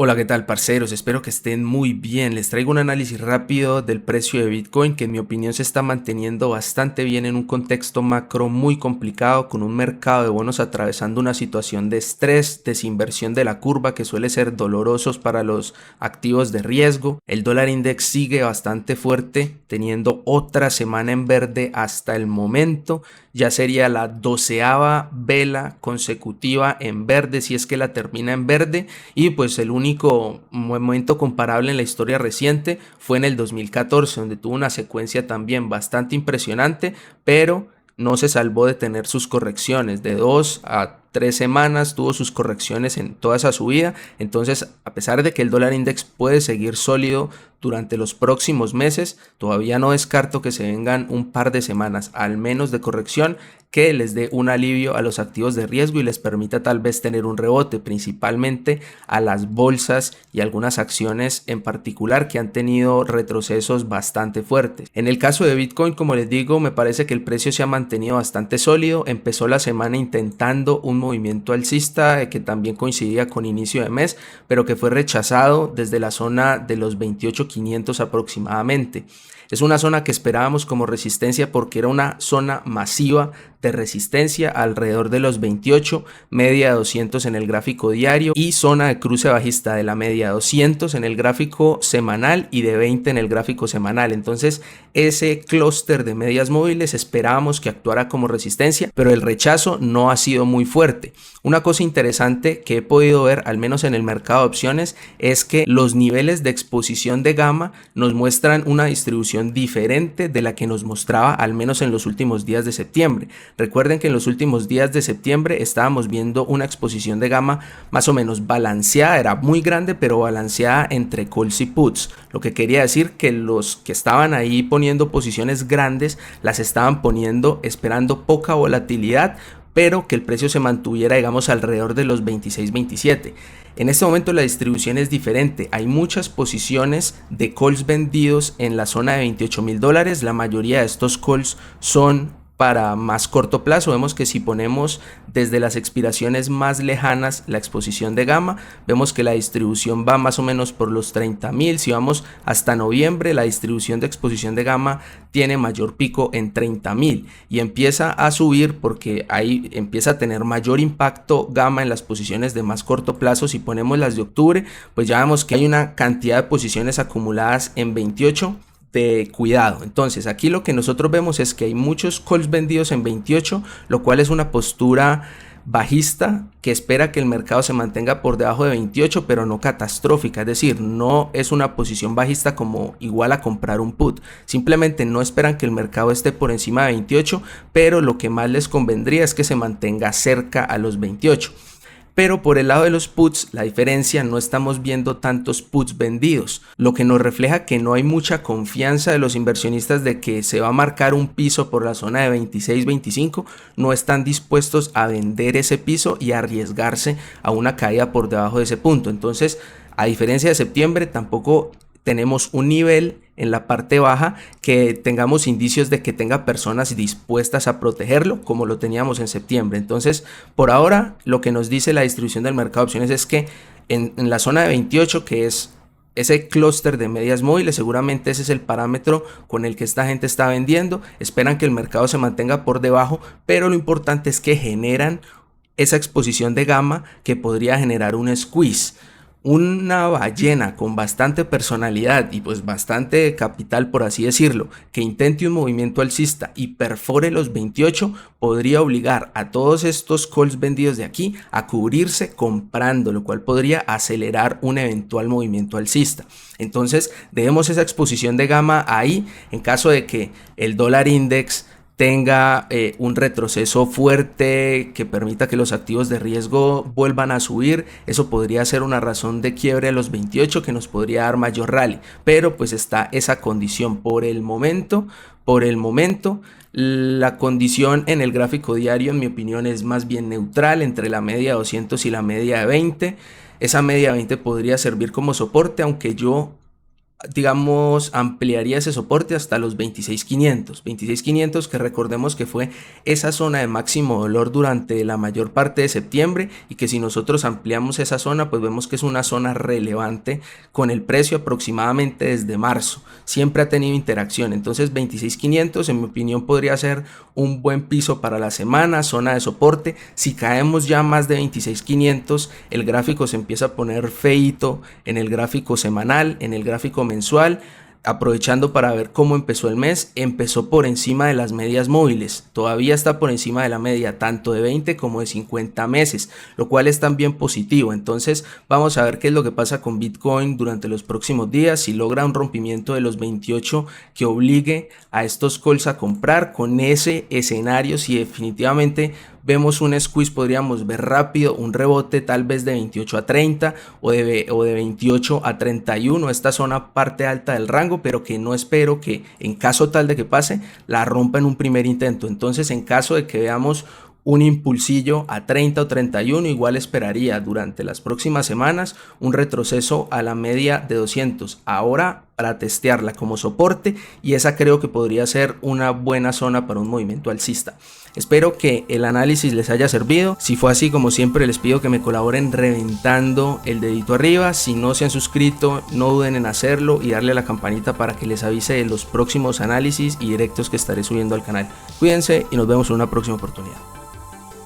Hola, ¿qué tal, parceros? Espero que estén muy bien. Les traigo un análisis rápido del precio de Bitcoin que en mi opinión se está manteniendo bastante bien en un contexto macro muy complicado, con un mercado de bonos atravesando una situación de estrés, desinversión de la curva que suele ser dolorosos para los activos de riesgo. El dólar index sigue bastante fuerte, teniendo otra semana en verde hasta el momento. Ya sería la 12ª vela consecutiva en verde, si es que la termina en verde, y pues el único momento comparable en la historia reciente fue en el 2014, donde tuvo una secuencia también bastante impresionante, pero no se salvó de tener sus correcciones de 2 a 3 semanas, tuvo sus correcciones en toda esa subida. Entonces, a pesar de que el dólar index puede seguir sólido durante los próximos meses, todavía no descarto que se vengan un par de semanas al menos de corrección que les dé un alivio a los activos de riesgo y les permita tal vez tener un rebote, principalmente a las bolsas y algunas acciones en particular que han tenido retrocesos bastante fuertes. En el caso de Bitcoin, como les digo, me parece que el precio se ha mantenido bastante sólido. Empezó la semana intentando un movimiento alcista que también coincidía con inicio de mes, pero que fue rechazado desde la zona de los 28.500 aproximadamente. Es una zona que esperábamos como resistencia porque era una zona masiva de resistencia alrededor de los 28, media de 200 en el gráfico diario y zona de cruce bajista de la media de 200 en el gráfico semanal y de 20 en el gráfico semanal. Entonces ese clúster de medias móviles esperábamos que actuara como resistencia, pero el rechazo no ha sido muy fuerte. Una cosa interesante que he podido ver, al menos en el mercado de opciones, es que los niveles de exposición de gamma nos muestran una distribución diferente de la que nos mostraba al menos en los últimos días de septiembre. Recuerden que en los últimos días de septiembre estábamos viendo una exposición de gamma más o menos balanceada, era muy grande pero balanceada entre calls y puts, lo que quería decir que los que estaban ahí poniendo posiciones grandes las estaban poniendo esperando poca volatilidad, pero que el precio se mantuviera, digamos, alrededor de los 26-27. En este momento la distribución es diferente, hay muchas posiciones de calls vendidos en la zona de $28,000, la mayoría de estos calls son para más corto plazo. Vemos que si ponemos desde las expiraciones más lejanas la exposición de gamma, vemos que la distribución va más o menos por los 30,000. Si vamos hasta noviembre, la distribución de exposición de gamma tiene mayor pico en 30,000 y empieza a subir porque ahí empieza a tener mayor impacto gamma en las posiciones de más corto plazo. Si ponemos las de octubre, pues ya vemos que hay una cantidad de posiciones acumuladas en 28 de cuidado. Entonces aquí lo que nosotros vemos es que hay muchos calls vendidos en 28, lo cual es una postura bajista que espera que el mercado se mantenga por debajo de 28, pero no catastrófica, es decir, no es una posición bajista como igual a comprar un put, simplemente no esperan que el mercado esté por encima de 28, pero lo que más les convendría es que se mantenga cerca a los 28. Pero por el lado de los puts, la diferencia, no estamos viendo tantos puts vendidos, lo que nos refleja que no hay mucha confianza de los inversionistas de que se va a marcar un piso por la zona de 26-25, no están dispuestos a vender ese piso y a arriesgarse a una caída por debajo de ese punto. Entonces, a diferencia de septiembre, tampoco tenemos un nivel en la parte baja que tengamos indicios de que tenga personas dispuestas a protegerlo como lo teníamos en septiembre. Entonces, por ahora, lo que nos dice la distribución del mercado de opciones es que en la zona de 28, que es ese clúster de medias móviles, seguramente ese es el parámetro con el que esta gente está vendiendo. Esperan que el mercado se mantenga por debajo, pero lo importante es que generan esa exposición de gamma que podría generar un squeeze. Una ballena con bastante personalidad y pues bastante capital, por así decirlo, que intente un movimiento alcista y perfore los 28, podría obligar a todos estos calls vendidos de aquí a cubrirse comprando, lo cual podría acelerar un eventual movimiento alcista. Entonces dejemos esa exposición de gamma ahí en caso de que el dólar index tenga un retroceso fuerte que permita que los activos de riesgo vuelvan a subir. Eso podría ser una razón de quiebre a los 28 que nos podría dar mayor rally, pero pues está esa condición por el momento. La condición en el gráfico diario, en mi opinión, es más bien neutral entre la media de 200 y la media de 20. Esa media de 20 podría servir como soporte, aunque yo digamos, ampliaría ese soporte hasta los 26.500. 26.500 que recordemos que fue esa zona de máximo dolor durante la mayor parte de septiembre, y que si nosotros ampliamos esa zona, pues vemos que es una zona relevante con el precio aproximadamente desde marzo. Siempre ha tenido interacción. Entonces 26.500 en mi opinión podría ser un buen piso para la semana, zona de soporte. Si caemos ya más de 26.500, el gráfico se empieza a poner feito en el gráfico semanal, en el gráfico mensual. Aprovechando para ver cómo empezó el mes, empezó por encima de las medias móviles, todavía está por encima de la media tanto de 20 como de 50 meses, lo cual es también positivo. Entonces vamos a ver qué es lo que pasa con Bitcoin durante los próximos días, si logra un rompimiento de los 28 que obligue a estos calls a comprar. Con ese escenario, si definitivamente vemos un squeeze, podríamos ver rápido un rebote tal vez de 28 a 30 o de 28 a 31, esta zona parte alta del rango, pero que no espero que en caso tal de que pase la rompa en un primer intento. Entonces en caso de que veamos un impulsillo a 30 o 31, igual esperaría durante las próximas semanas un retroceso a la media de 200 ahora para testearla como soporte, y esa creo que podría ser una buena zona para un movimiento alcista. Espero que el análisis les haya servido. Si fue así, como siempre les pido que me colaboren reventando el dedito arriba. Si no se han suscrito, no duden en hacerlo y darle a la campanita para que les avise de los próximos análisis y directos que estaré subiendo al canal. Cuídense y nos vemos en una próxima oportunidad.